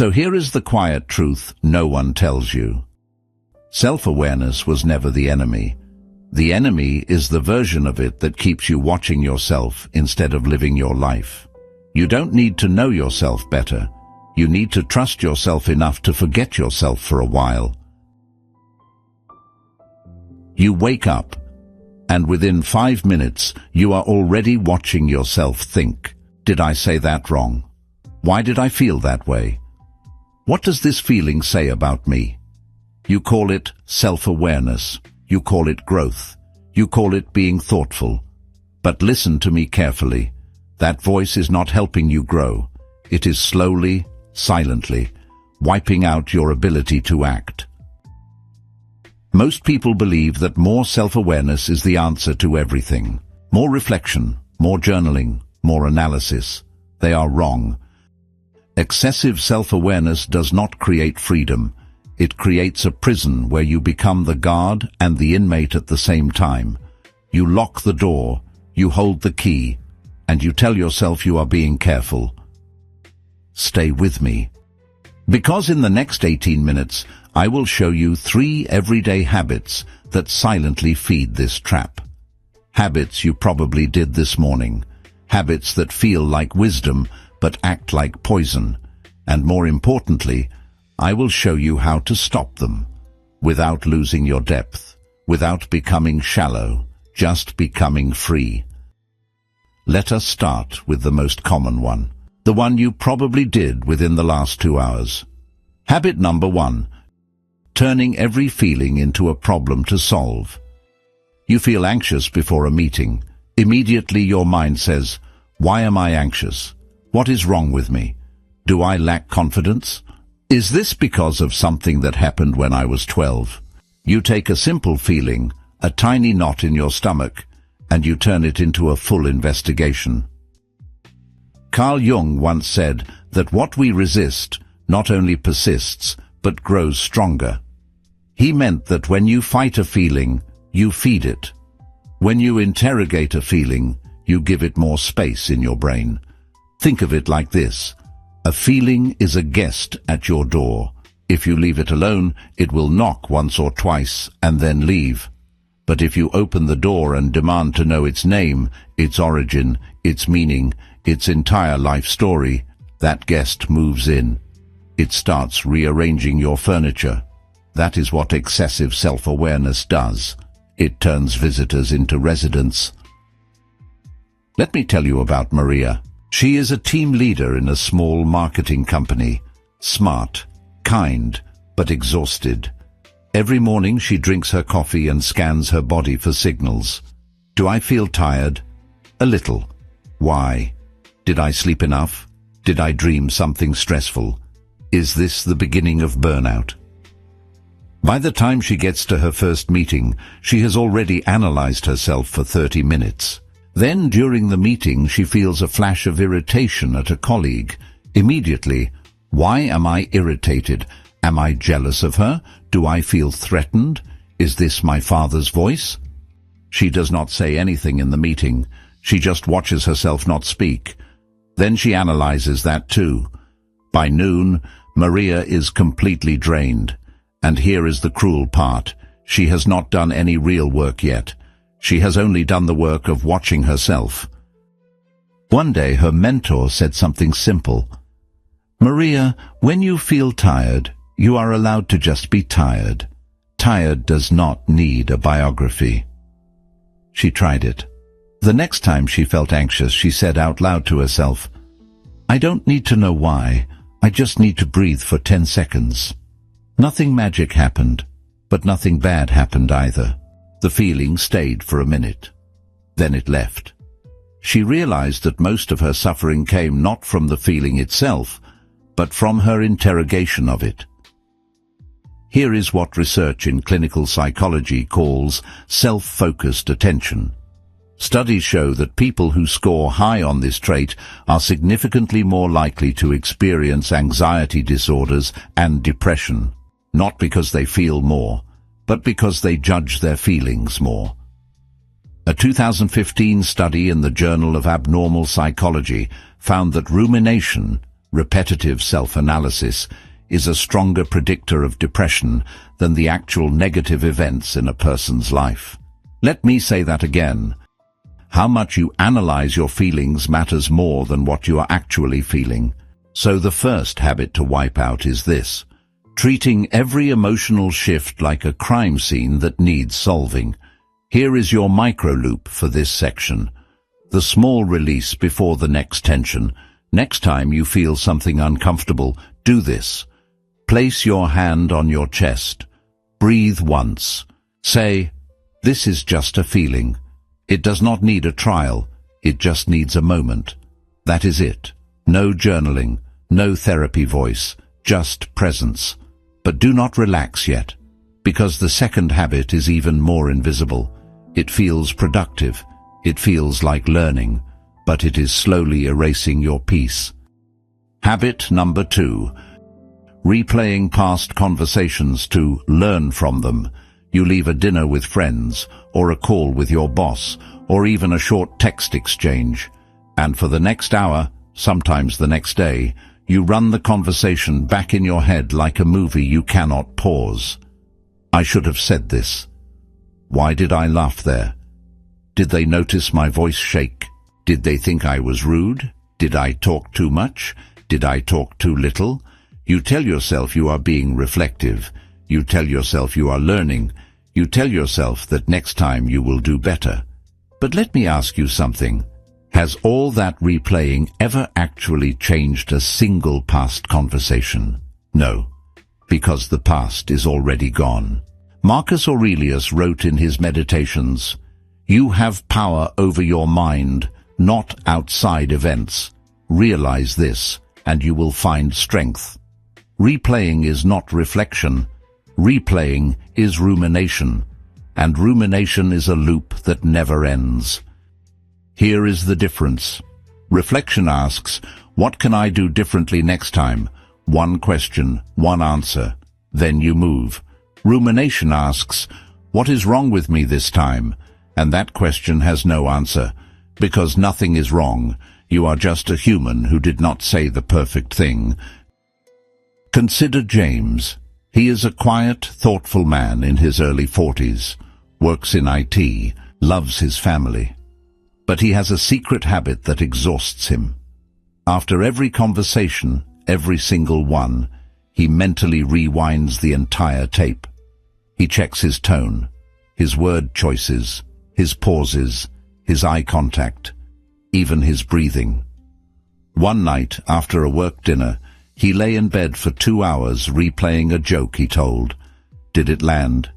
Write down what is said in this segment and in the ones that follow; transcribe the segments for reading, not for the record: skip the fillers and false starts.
So here is the quiet truth no one tells you. Self-awareness was never the enemy. The enemy is the version of it that keeps you watching yourself instead of living your life. You don't need to know yourself better. You need to trust yourself enough to forget yourself for a while. You wake up, and within 5 minutes, you are already watching yourself think, "Did I say that wrong? Why did I feel that way? What does this feeling say about me?" You call it self-awareness. You call it growth. You call it being thoughtful. But listen to me carefully. That voice is not helping you grow. It is slowly, silently, wiping out your ability to act. Most people believe that more self-awareness is the answer to everything. More reflection, more journaling, more analysis. They are wrong. Excessive self-awareness does not create freedom. It creates a prison where you become the guard and the inmate at the same time. You lock the door, you hold the key, and you tell yourself you are being careful. Stay with me. Because in the next 18 minutes, I will show you 3 everyday habits that silently feed this trap. Habits you probably did this morning. Habits that feel like wisdom but act like poison. And more importantly, I will show you how to stop them without losing your depth, without becoming shallow, just becoming free. Let us start with the most common one, the one you probably did within the last 2 hours. Habit number 1, turning every feeling into a problem to solve. You feel anxious before a meeting. Immediately your mind says, "Why am I anxious? What is wrong with me? Do I lack confidence? Is this because of something that happened when I was 12? You take a simple feeling, a tiny knot in your stomach, and you turn it into a full investigation. Carl Jung once said that what we resist not only persists, but grows stronger. He meant that when you fight a feeling, you feed it. When you interrogate a feeling, you give it more space in your brain. Think of it like this. A feeling is a guest at your door. If you leave it alone, it will knock once or twice and then leave. But if you open the door and demand to know its name, its origin, its meaning, its entire life story, that guest moves in. It starts rearranging your furniture. That is what excessive self-awareness does. It turns visitors into residents. Let me tell you about Maria. She is a team leader in a small marketing company. Smart, kind, but exhausted. Every morning she drinks her coffee and scans her body for signals. Do I feel tired? A little. Why? Did I sleep enough? Did I dream something stressful? Is this the beginning of burnout? By the time she gets to her first meeting, she has already analyzed herself for 30 minutes. Then, during the meeting, she feels a flash of irritation at a colleague. Immediately, why am I irritated? Am I jealous of her? Do I feel threatened? Is this my father's voice? She does not say anything in the meeting. She just watches herself not speak. Then she analyzes that too. By noon, Maria is completely drained. And here is the cruel part. She has not done any real work yet. She has only done the work of watching herself. One day her mentor said something simple. Maria, when you feel tired, you are allowed to just be tired. Tired does not need a biography. She tried it. The next time she felt anxious, she said out loud to herself, I don't need to know why. I just need to breathe for 10 seconds. Nothing magic happened, but nothing bad happened either. The feeling stayed for a minute. Then it left. She realized that most of her suffering came not from the feeling itself, but from her interrogation of it. Here is what research in clinical psychology calls self-focused attention. Studies show that people who score high on this trait are significantly more likely to experience anxiety disorders and depression, not because they feel more, but because they judge their feelings more. A 2015 study in the Journal of Abnormal Psychology found that rumination, repetitive self-analysis, is a stronger predictor of depression than the actual negative events in a person's life. Let me say that again. How much you analyze your feelings matters more than what you are actually feeling. So the first habit to wipe out is this: treating every emotional shift like a crime scene that needs solving. Here is your micro-loop for this section. The small release before the next tension. Next time you feel something uncomfortable, do this. Place your hand on your chest. Breathe once. Say, "This is just a feeling." It does not need a trial. It just needs a moment. That is it. No journaling, no therapy voice, just presence. But do not relax yet, because the second habit is even more invisible. It feels productive. It feels like learning, but it is slowly erasing your peace. Habit number 2. Replaying past conversations to learn from them. You leave a dinner with friends, or a call with your boss, or even a short text exchange, and for the next hour, sometimes the next day, you run the conversation back in your head like a movie you cannot pause. I should have said this. Why did I laugh there? Did they notice my voice shake? Did they think I was rude? Did I talk too much? Did I talk too little? You tell yourself you are being reflective. You tell yourself you are learning. You tell yourself that next time you will do better. But let me ask you something. Has all that replaying ever actually changed a single past conversation? No, because the past is already gone. Marcus Aurelius wrote in his Meditations, "You have power over your mind, not outside events. Realize this, and you will find strength." Replaying is not reflection. Replaying is rumination, and rumination is a loop that never ends. Here is the difference. Reflection asks, what can I do differently next time? One question, one answer. Then you move. Rumination asks, what is wrong with me this time? And that question has no answer, because nothing is wrong. You are just a human who did not say the perfect thing. Consider James. He is a quiet, thoughtful man in his early 40s, works in IT, loves his family. But he has a secret habit that exhausts him. After every conversation, every single one, he mentally rewinds the entire tape. He checks his tone, his word choices, his pauses, his eye contact, even his breathing. One night, after a work dinner, he lay in bed for 2 hours replaying a joke he told. Did it land?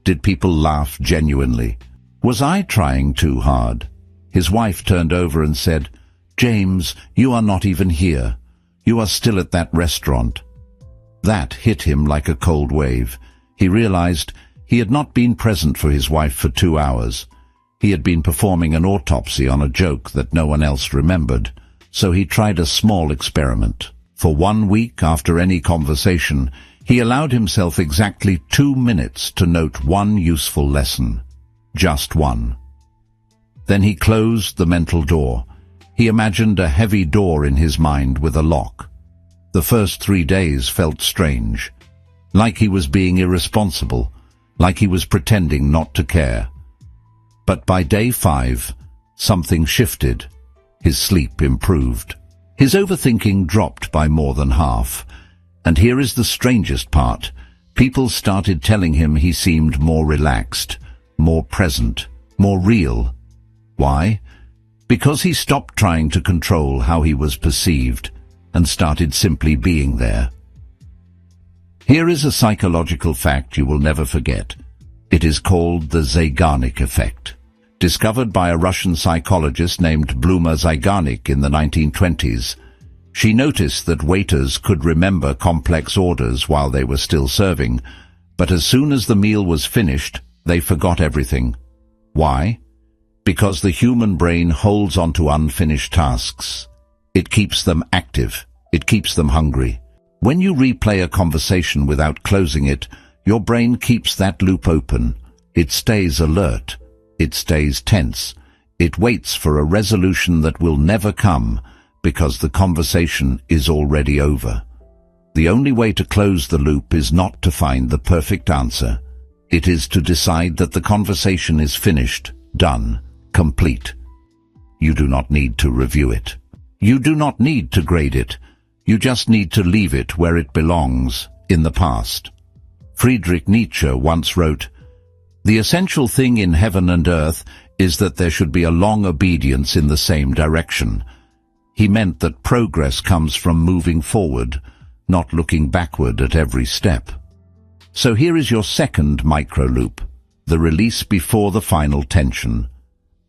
Did people laugh genuinely? Was I trying too hard? His wife turned over and said, "James, you are not even here. You are still at that restaurant." That hit him like a cold wave. He realized he had not been present for his wife for 2 hours. He had been performing an autopsy on a joke that no one else remembered, so he tried a small experiment. For 1 week after any conversation, he allowed himself exactly 2 minutes to note one useful lesson. Just one. Then he closed the mental door. He imagined a heavy door in his mind with a lock. The first 3 days felt strange, like he was being irresponsible, like he was pretending not to care. But by day 5, something shifted. His sleep improved. His overthinking dropped by more than half. And here is the strangest part. People started telling him he seemed more relaxed, more present, more real. Why? Because he stopped trying to control how he was perceived and started simply being there. Here is a psychological fact you will never forget. It is called the Zeigarnik effect. Discovered by a Russian psychologist named Bluma Zeigarnik in the 1920s, she noticed that waiters could remember complex orders while they were still serving, but as soon as the meal was finished, they forgot everything. Why? Because the human brain holds on to unfinished tasks. It keeps them active. It keeps them hungry. When you replay a conversation without closing it, your brain keeps that loop open. It stays alert. It stays tense. It waits for a resolution that will never come, because the conversation is already over. The only way to close the loop is not to find the perfect answer. It is to decide that the conversation is finished, done, complete. You do not need to review it. You do not need to grade it. You just need to leave it where it belongs, in the past. Friedrich Nietzsche once wrote, "The essential thing in heaven and earth is that there should be a long obedience in the same direction." He meant that progress comes from moving forward, not looking backward at every step. So here is your second micro-loop, the release before the final tension.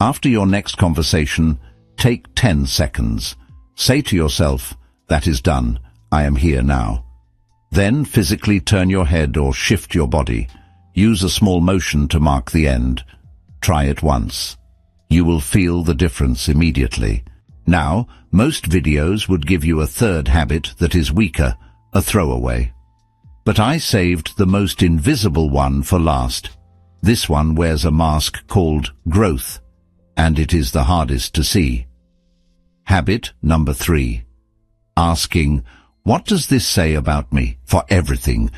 After your next conversation, take 10 seconds. Say to yourself, "That is done, I am here now." Then physically turn your head or shift your body. Use a small motion to mark the end. Try it once. You will feel the difference immediately. Now, most videos would give you a third habit that is weaker, a throwaway. But I saved the most invisible one for last. This one wears a mask called growth, and it is the hardest to see. Habit number 3. Asking, "What does this say about me?" for everything.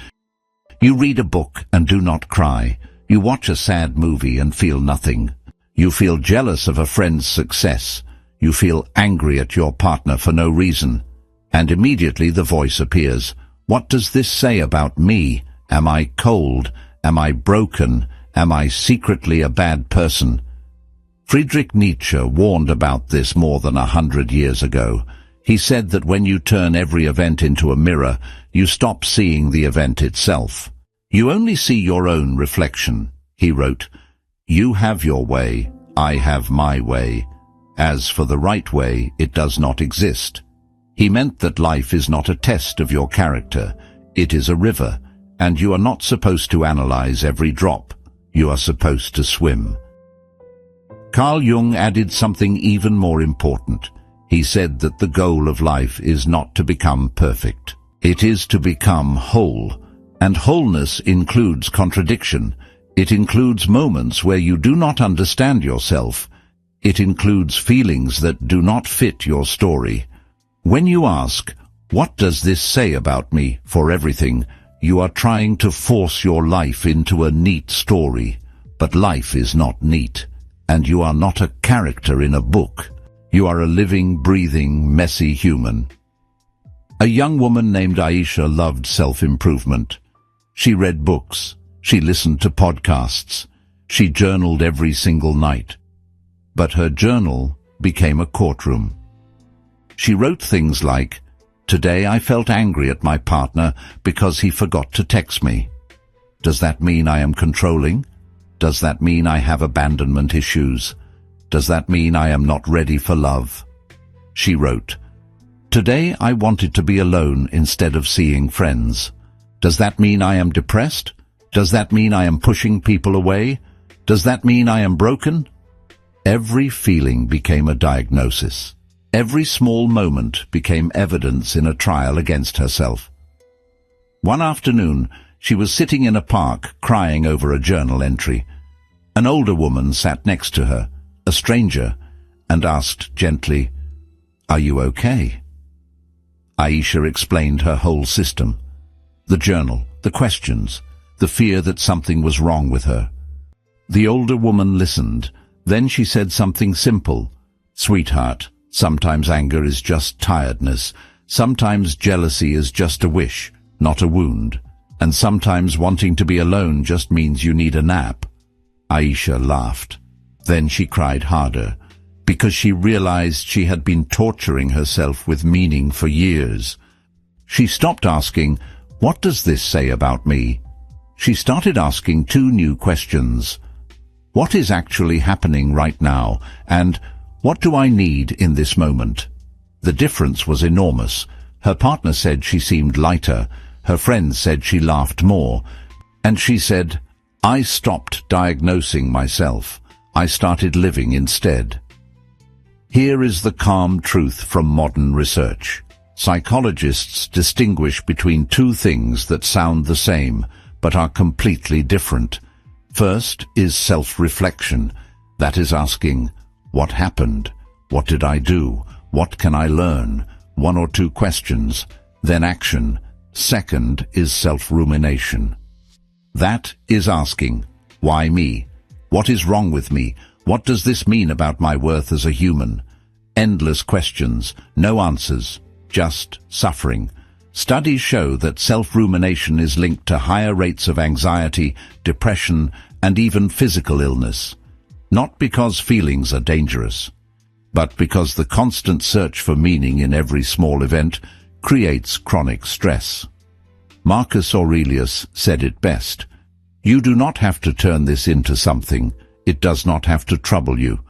You read a book and do not cry. You watch a sad movie and feel nothing. You feel jealous of a friend's success. You feel angry at your partner for no reason. And immediately the voice appears. What does this say about me? Am I cold? Am I broken? Am I secretly a bad person? Friedrich Nietzsche warned about this more than 100 years ago. He said that when you turn every event into a mirror, you stop seeing the event itself. You only see your own reflection. He wrote, "You have your way, I have my way. As for the right way, it does not exist." He meant that life is not a test of your character. It is a river, and you are not supposed to analyze every drop. You are supposed to swim. Carl Jung added something even more important. He said that the goal of life is not to become perfect. It is to become whole. And wholeness includes contradiction. It includes moments where you do not understand yourself. It includes feelings that do not fit your story. When you ask, "What does this say about me?" for everything, you are trying to force your life into a neat story. But life is not neat, and you are not a character in a book. You are a living, breathing, messy human. A young woman named Aisha loved self-improvement. She read books. She listened to podcasts. She journaled every single night. But her journal became a courtroom. She wrote things like, "Today I felt angry at my partner because he forgot to text me. Does that mean I am controlling? Does that mean I have abandonment issues? Does that mean I am not ready for love?" She wrote, "Today I wanted to be alone instead of seeing friends. Does that mean I am depressed? Does that mean I am pushing people away? Does that mean I am broken?" Every feeling became a diagnosis. Every small moment became evidence in a trial against herself. One afternoon, she was sitting in a park crying over a journal entry. An older woman sat next to her, a stranger, and asked gently, "Are you okay?" Aisha explained her whole system. The journal, the questions, the fear that something was wrong with her. The older woman listened. Then she said something simple. "Sweetheart, sometimes anger is just tiredness. Sometimes jealousy is just a wish, not a wound. And sometimes wanting to be alone just means you need a nap." Aisha laughed. Then she cried harder, because she realized she had been torturing herself with meaning for years. She stopped asking, "What does this say about me?" She started asking 2 new questions. What is actually happening right now? And what do I need in this moment? The difference was enormous. Her partner said she seemed lighter. Her friends said she laughed more. And she said, "I stopped diagnosing myself. I started living instead." Here is the calm truth from modern research. Psychologists distinguish between 2 things that sound the same, but are completely different. First is self-reflection. That is asking, what happened? What did I do? what can I learn? 1 or 2 questions, then action. Second is self-rumination. That is asking, why me? What is wrong with me? What does this mean about my worth as a human? Endless questions, no answers, just suffering. Studies show that self-rumination is linked to higher rates of anxiety, depression, and even physical illness. Not because feelings are dangerous, but because the constant search for meaning in every small event creates chronic stress. Marcus Aurelius said it best, "You do not have to turn this into something. It does not have to trouble you."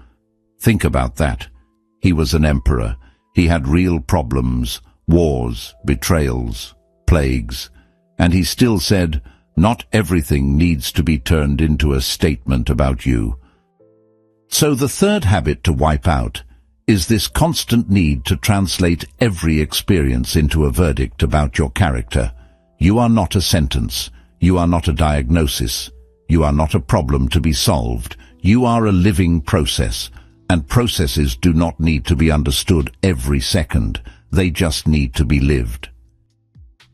Think about that. He was an emperor. He had real problems, wars, betrayals, plagues, and he still said, "Not everything needs to be turned into a statement about you." So the third habit to wipe out is this constant need to translate every experience into a verdict about your character. You are not a sentence. You are not a diagnosis. You are not a problem to be solved. You are a living process, and processes do not need to be understood every second. They just need to be lived.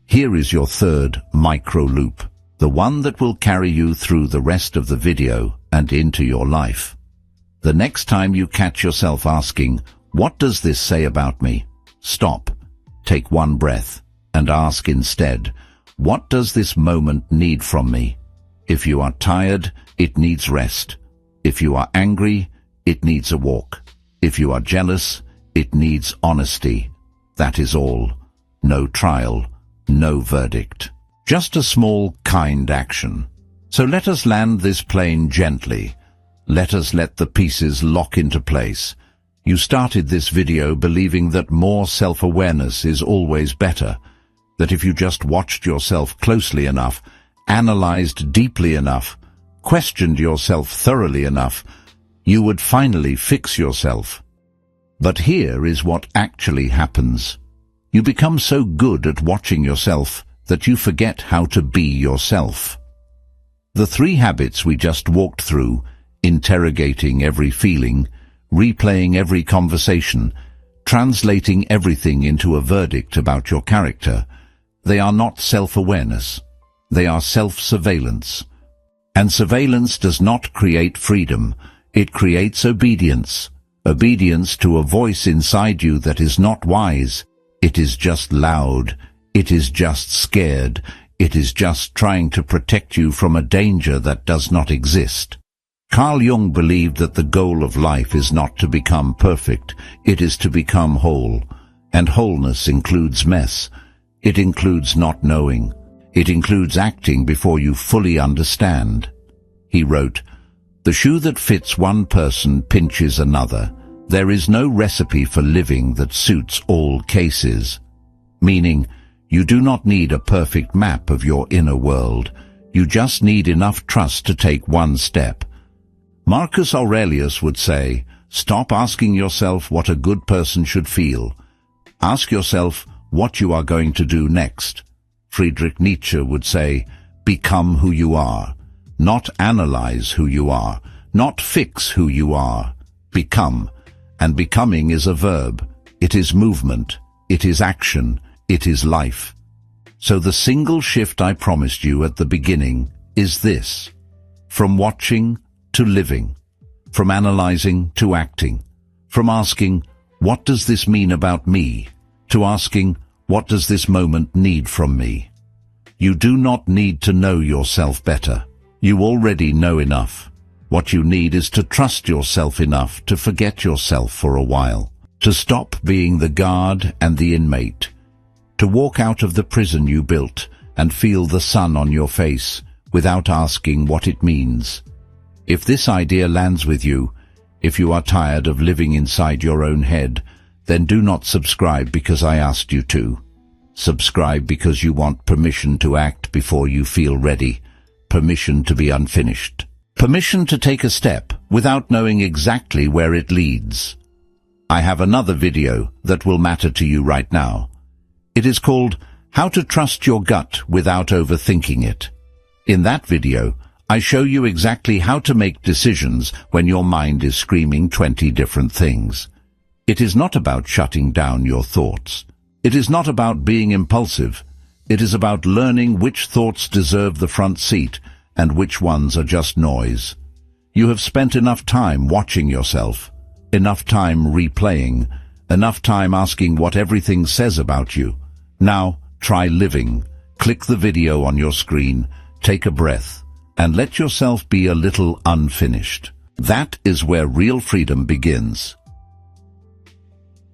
Here is your third micro loop, the one that will carry you through the rest of the video and into your life. The next time you catch yourself asking, "What does this say about me?" Stop, take one breath, and ask instead, "What does this moment need from me?" If you are tired, it needs rest. If you are angry, it needs a walk. If you are jealous, it needs honesty. That is all. No trial, no verdict. Just a small, kind action. So let us land this plane gently. Let us let the pieces lock into place. You started this video believing that more self-awareness is always better, that if you just watched yourself closely enough, analyzed deeply enough, questioned yourself thoroughly enough, you would finally fix yourself. But here is what actually happens. You become so good at watching yourself that you forget how to be yourself. The 3 habits we just walked through, interrogating every feeling, replaying every conversation, translating everything into a verdict about your character, they are not self-awareness. They are self-surveillance. And surveillance does not create freedom. It creates obedience. Obedience to a voice inside you that is not wise. It is just loud. It is just scared. It is just trying to protect you from a danger that does not exist. Carl Jung believed that the goal of life is not to become perfect. It is to become whole. And wholeness includes mess. It includes not knowing. It includes acting before you fully understand. He wrote, "The shoe that fits one person pinches another. There is no recipe for living that suits all cases." Meaning, you do not need a perfect map of your inner world. You just need enough trust to take one step. Marcus Aurelius would say, "Stop asking yourself what a good person should feel. Ask yourself what you are going to do next." Friedrich Nietzsche would say, "Become who you are. Not analyze who you are. Not fix who you are. Become." And becoming is a verb. It is movement. It is action. It is life. So the single shift I promised you at the beginning is this. From watching to living. From analyzing to acting. From asking, "What does this mean about me?" to asking, "What does this moment need from me?" You do not need to know yourself better. You already know enough. What you need is to trust yourself enough to forget yourself for a while, to stop being the guard and the inmate, to walk out of the prison you built and feel the sun on your face without asking what it means. If this idea lands with you, if you are tired of living inside your own head, then do not subscribe because I asked you to. Subscribe because you want permission to act before you feel ready, permission to be unfinished, permission to take a step without knowing exactly where it leads. I have another video that will matter to you right now. It is called How to Trust Your Gut Without Overthinking It. In that video, I show you exactly how to make decisions when your mind is screaming 20 different things. It is not about shutting down your thoughts. It is not about being impulsive. It is about learning which thoughts deserve the front seat and which ones are just noise. You have spent enough time watching yourself, enough time replaying, enough time asking what everything says about you. Now, try living. Click the video on your screen, take a breath, and let yourself be a little unfinished. That is where real freedom begins.